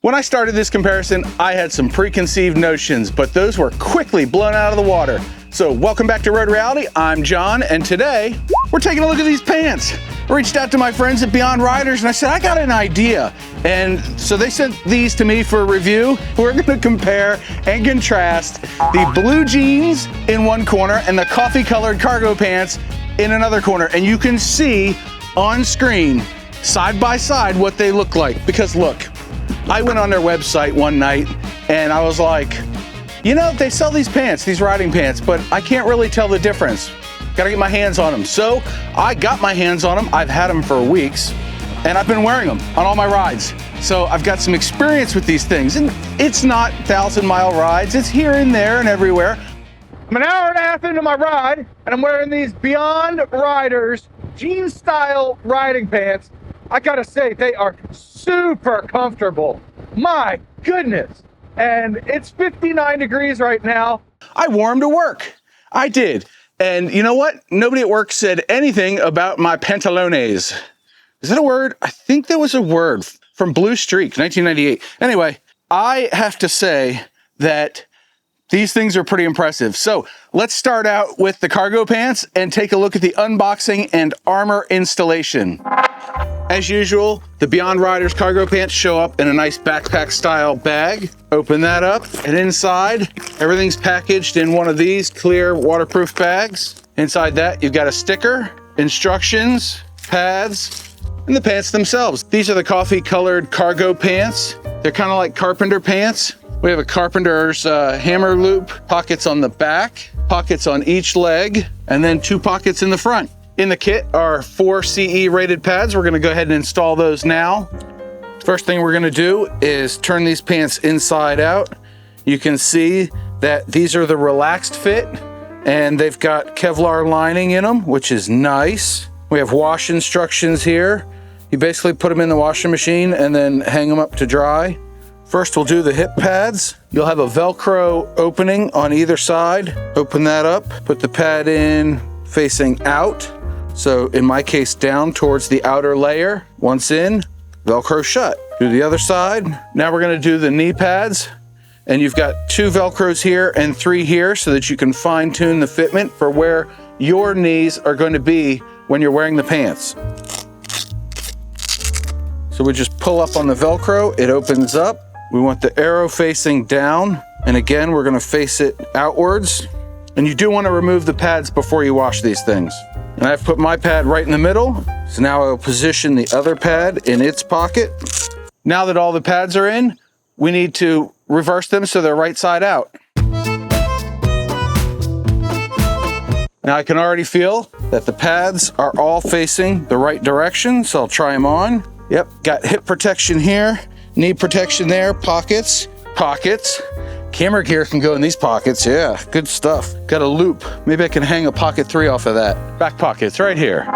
When I started this comparison, I had some preconceived notions, but those were quickly blown out of the water. So welcome back to Road Reality. I'm John, and today we're taking a look at these pants. I reached out to my friends at Beyond Riders and I said, I got an idea. And so they sent these to me for a review. We're gonna compare and contrast the blue jeans in one corner and the coffee colored cargo pants in another corner. And you can see on screen, side by side, what they look like. Because look, I went on their website one night and I was like, you know, they sell these pants, these riding pants, but I can't really tell the difference. Gotta get my hands on them. So I got my hands on them. I've had them for weeks and I've been wearing them on all my rides. So I've got some experience with these things, and it's not 1,000-mile rides. It's here and there and everywhere. I'm an hour and a half into my ride and I'm wearing these Beyond Riders jean style riding pants. I gotta say, they are super comfortable. My goodness. And it's 59 degrees right now. I wore them to work. I did. And you know what? Nobody at work said anything about my pantalones. Is that a word? I think that was a word from Blue Streak, 1998. Anyway, I have to say that these things are pretty impressive. So let's start out with the cargo pants and take a look at the unboxing and armor installation. As usual, the Beyond Riders cargo pants show up in a nice backpack style bag. Open that up, and inside, everything's packaged in one of these clear waterproof bags. Inside that, you've got a sticker, instructions, pads, and the pants themselves. These are the coffee colored cargo pants. They're kind of like carpenter pants. We have a carpenter's hammer loop, pockets on the back, pockets on each leg, and then 2 pockets in the front. In the kit are 4 CE rated pads. We're gonna go ahead and install those now. First thing we're gonna do is turn these pants inside out. You can see that these are the relaxed fit and they've got Kevlar lining in them, which is nice. We have wash instructions here. You basically put them in the washing machine and then hang them up to dry. First, we'll do the hip pads. You'll have a Velcro opening on either side. Open that up, put the pad in facing out. So in my case, down towards the outer layer. Once in, Velcro shut. Do the other side. Now we're gonna do the knee pads. And you've got 2 Velcros here and 3 here so that you can fine tune the fitment for where your knees are going to be when you're wearing the pants. So we just pull up on the Velcro, it opens up. We want the arrow facing down. And again, we're gonna face it outwards. And you do wanna remove the pads before you wash these things. And I've put my pad right in the middle. So now I'll position the other pad in its pocket. Now that all the pads are in, we need to reverse them so they're right side out. Now I can already feel that the pads are all facing the right direction, so I'll try them on. Yep, got hip protection here, knee protection there, pockets. Camera gear can go in these pockets, yeah, good stuff. Got a loop, maybe I can hang a pocket 3 off of that. Back pockets right here.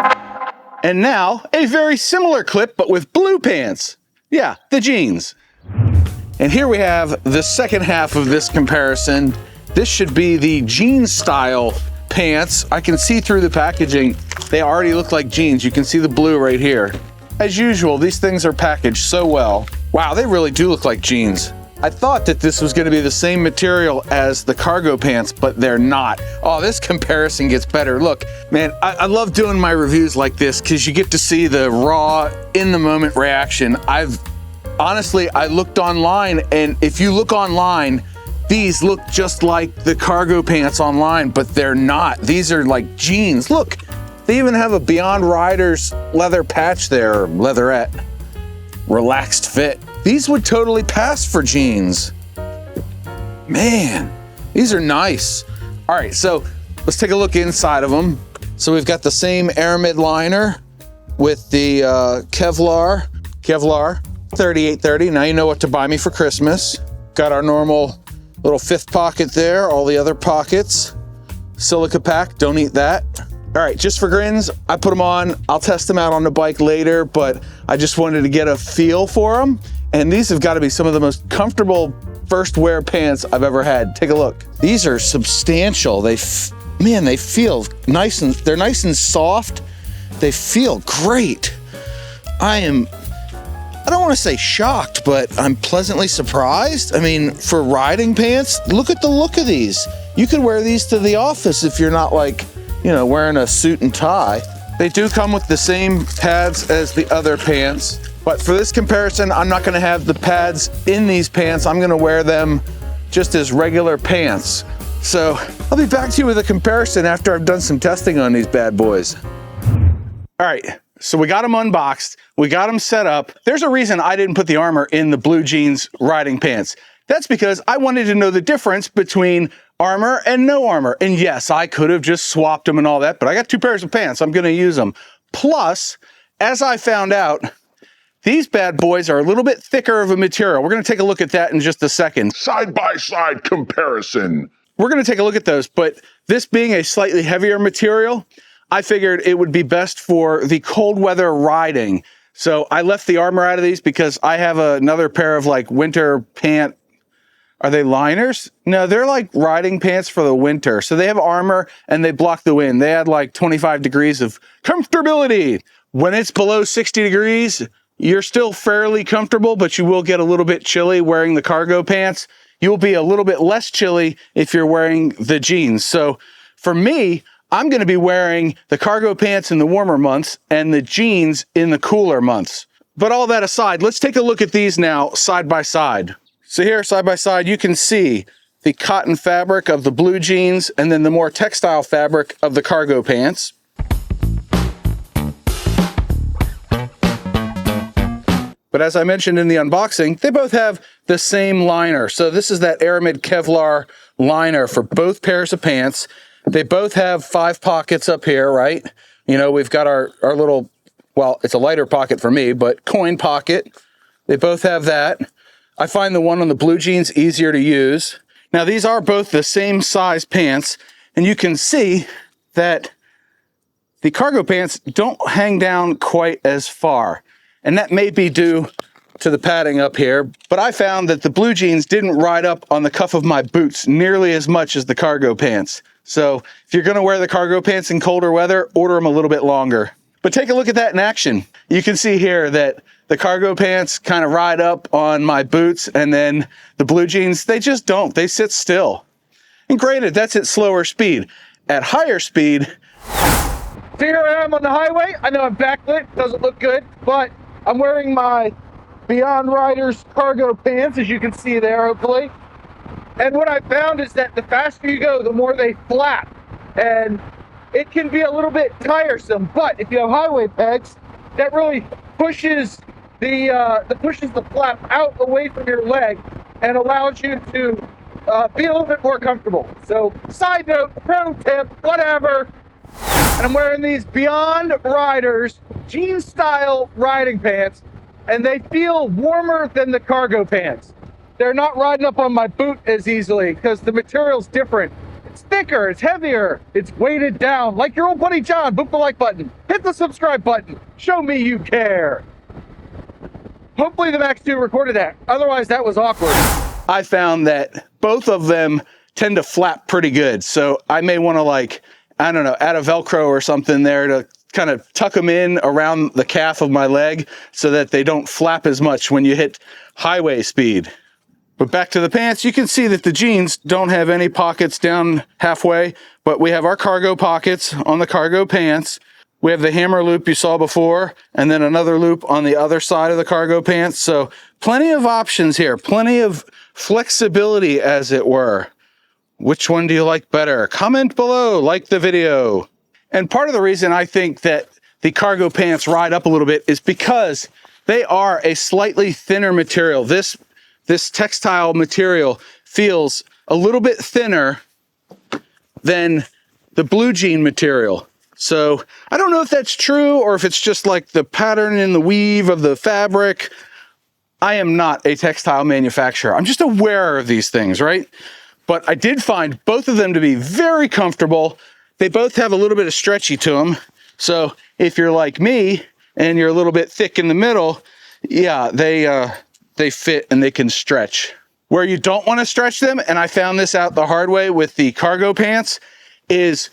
And now, a very similar clip, but with blue pants. Yeah, the jeans. And here we have the second half of this comparison. This should be the jean style pants. I can see through the packaging. They already look like jeans. You can see the blue right here. As usual, these things are packaged so well. Wow, they really do look like jeans. I thought that this was gonna be the same material as the cargo pants, but they're not. Oh, this comparison gets better. Look, man, I love doing my reviews like this because you get to see the raw, in the moment reaction. Honestly, I looked online, and if you look online, these look just like the cargo pants online, but they're not. These are like jeans. Look, they even have a Beyond Riders leather patch there, or leatherette. Relaxed fit. These would totally pass for jeans. Man, these are nice. All right, so let's take a look inside of them. So we've got the same aramid liner with the Kevlar 3830. Now you know what to buy me for Christmas. Got our normal little 5th pocket there, all the other pockets. Silica pack, don't eat that. All right, just for grins, I put them on. I'll test them out on the bike later, but I just wanted to get a feel for them. And these have got to be some of the most comfortable first wear pants I've ever had. Take a look. These are substantial. Man, they feel nice, and they're nice and soft. They feel great. I am I don't want to say shocked, but I'm pleasantly surprised. I mean, for riding pants, look at the look of these. You could wear these to the office if you're not like, you know, wearing a suit and tie. They do come with the same pads as the other pants, but for this comparison, I'm not gonna have the pads in these pants. I'm gonna wear them just as regular pants. So I'll be back to you with a comparison after I've done some testing on these bad boys. All right, so we got them unboxed, we got them set up. There's a reason I didn't put the armor in the blue jeans riding pants. That's because I wanted to know the difference between armor and no armor. And yes, I could have just swapped them and all that, but I got 2 pairs of pants, I'm gonna use them. Plus, as I found out, these bad boys are a little bit thicker of a material. We're gonna take a look at that in just a second. Side-by-side comparison. We're gonna take a look at those, but this being a slightly heavier material, I figured it would be best for the cold weather riding. So I left the armor out of these because I have another pair of like winter pant. Are they liners? No, they're like riding pants for the winter. So they have armor and they block the wind. They add like 25 degrees of comfortability. When it's below 60 degrees, you're still fairly comfortable, but you will get a little bit chilly wearing the cargo pants. You'll be a little bit less chilly if you're wearing the jeans. So for me, I'm gonna be wearing the cargo pants in the warmer months and the jeans in the cooler months. But all that aside, let's take a look at these now side by side. So here, side by side, you can see the cotton fabric of the blue jeans and then the more textile fabric of the cargo pants. But as I mentioned in the unboxing, they both have the same liner. So this is that Aramid Kevlar liner for both pairs of pants. They both have 5 pockets up here, right? You know, we've got our little, well, it's a lighter pocket for me, but coin pocket. They both have that. I find the one on the blue jeans easier to use. Now these are both the same size pants, and you can see that the cargo pants don't hang down quite as far. And that may be due to the padding up here, but I found that the blue jeans didn't ride up on the cuff of my boots nearly as much as the cargo pants. So if you're gonna wear the cargo pants in colder weather, order them a little bit longer. But take a look at that in action. You can see here that the cargo pants kind of ride up on my boots, and then the blue jeans, they just don't, they sit still. And granted, that's at slower speed. At higher speed, so here I am on the highway. I know I'm backlit, doesn't look good, but I'm wearing my Beyond Riders cargo pants, as you can see there, hopefully. And what I found is that the faster you go, the more they flap. And it can be a little bit tiresome, but if you have highway pegs, that really pushes the flap out away from your leg and allows you to be a little bit more comfortable. So, side note, pro tip, whatever. And I'm wearing these Beyond Riders jean style riding pants, and they feel warmer than the cargo pants. They're not riding up on my boot as easily because the material's different. It's thicker, it's heavier, it's weighted down. Like your old buddy John, boop the like button, hit the subscribe button, show me you care. Hopefully the Max 2 recorded that, otherwise that was awkward. I found that both of them tend to flap pretty good, so I may want to, like, I don't know, add a Velcro or something there to kind of tuck them in around the calf of my leg so that they don't flap as much when you hit highway speed. But back to the pants, you can see that the jeans don't have any pockets down halfway, but we have our cargo pockets on the cargo pants. We have the hammer loop you saw before, and then another loop on the other side of the cargo pants. So plenty of options here, plenty of flexibility, as it were. Which one do you like better? Comment below, like the video. And part of the reason I think that the cargo pants ride up a little bit is because they are a slightly thinner material. This textile material feels a little bit thinner than the blue jean material. So I don't know if that's true or if it's just like the pattern in the weave of the fabric. I am not a textile manufacturer. I'm just aware of these things, right? But I did find both of them to be very comfortable. They both have a little bit of stretchy to them. So if you're like me and you're a little bit thick in the middle, yeah, they fit and they can stretch. Where you don't want to stretch them, and I found this out the hard way with the cargo pants, is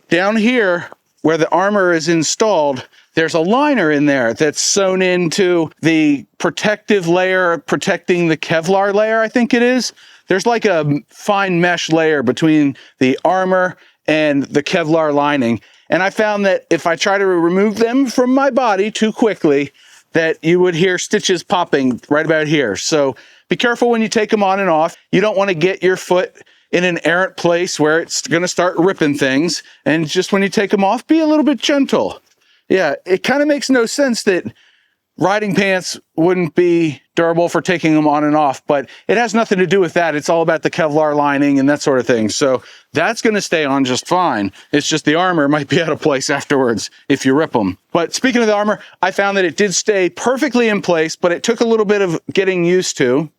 down here where the armor is installed, there's a liner in there that's sewn into the protective layer protecting the Kevlar layer, I think it is. There's like a fine mesh layer between the armor and the Kevlar lining. And I found that if I try to remove them from my body too quickly, that you would hear stitches popping right about here. So be careful when you take them on and off. You don't want to get your foot in an errant place where it's going to start ripping things. And just when you take them off, be a little bit gentle. Yeah, it kind of makes no sense that riding pants wouldn't be durable for taking them on and off, but it has nothing to do with that. It's all about the Kevlar lining and that sort of thing. So that's going to stay on just fine. It's just the armor might be out of place afterwards if you rip them. But speaking of the armor, I found that it did stay perfectly in place, but it took a little bit of getting used to.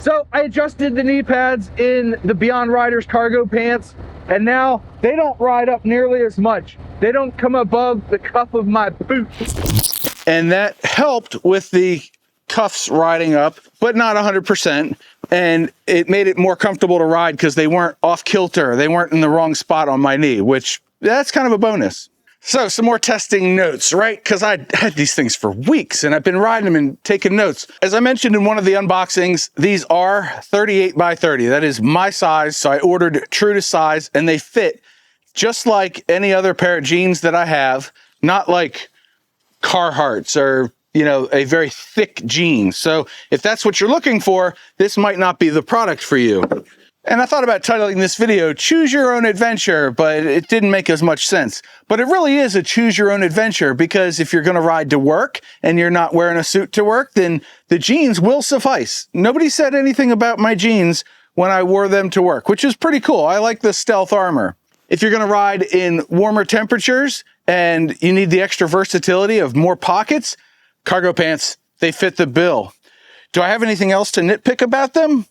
So I adjusted the knee pads in the Beyond Riders cargo pants, and now they don't ride up nearly as much. They don't come above the cuff of my boot. And that helped with the cuffs riding up, but not 100%. And it made it more comfortable to ride because they weren't off kilter. They weren't in the wrong spot on my knee, which that's kind of a bonus. So some more testing notes, right? Because I had these things for weeks and I've been riding them and taking notes. As I mentioned in one of the unboxings, these are 38 by 30. That is my size. So I ordered true to size and they fit just like any other pair of jeans that I have, not like Carhartts or, you know, a very thick jean. So if that's what you're looking for, this might not be the product for you. And I thought about titling this video, Choose Your Own Adventure, but it didn't make as much sense. But it really is a choose your own adventure, because if you're going to ride to work and you're not wearing a suit to work, then the jeans will suffice. Nobody said anything about my jeans when I wore them to work, which is pretty cool. I like the stealth armor. If you're going to ride in warmer temperatures and you need the extra versatility of more pockets, cargo pants, they fit the bill. Do I have anything else to nitpick about them?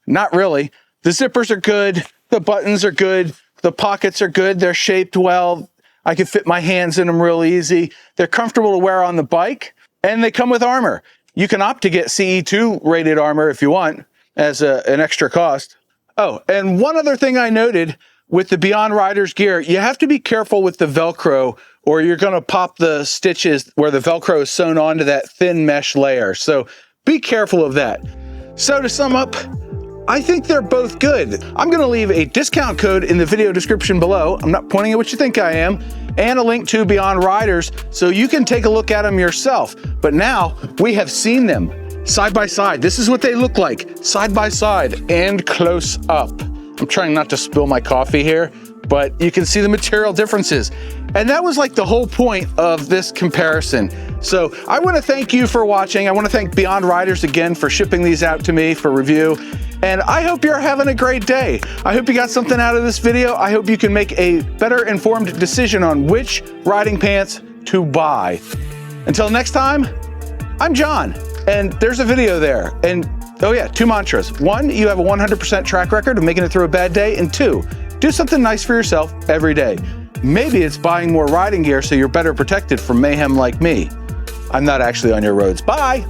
Not really. The zippers are good. The buttons are good. The pockets are good. They're shaped well. I can fit my hands in them real easy. They're comfortable to wear on the bike, and they come with armor. You can opt to get CE2 rated armor if you want as an extra cost. Oh, and one other thing I noted with the Beyond Riders gear, you have to be careful with the Velcro or you're going to pop the stitches where the Velcro is sewn onto that thin mesh layer. So be careful of that. So to sum up, I think they're both good. I'm going to leave a discount code in the video description below. I'm not pointing at what you think I am. And a link to Beyond Riders so you can take a look at them yourself. But now we have seen them side by side. This is what they look like side by side and close up. I'm trying not to spill my coffee here, but you can see the material differences. And that was like the whole point of this comparison. So I want to thank you for watching. I want to thank Beyond Riders again for shipping these out to me for review. And I hope you're having a great day. I hope you got something out of this video. I hope you can make a better informed decision on which riding pants to buy. Until next time, I'm John, and there's a video there. And oh yeah, 2 mantras. 1, you have a 100% track record of making it through a bad day. And 2, do something nice for yourself every day. Maybe it's buying more riding gear so you're better protected from mayhem like me. I'm not actually on your roads. Bye.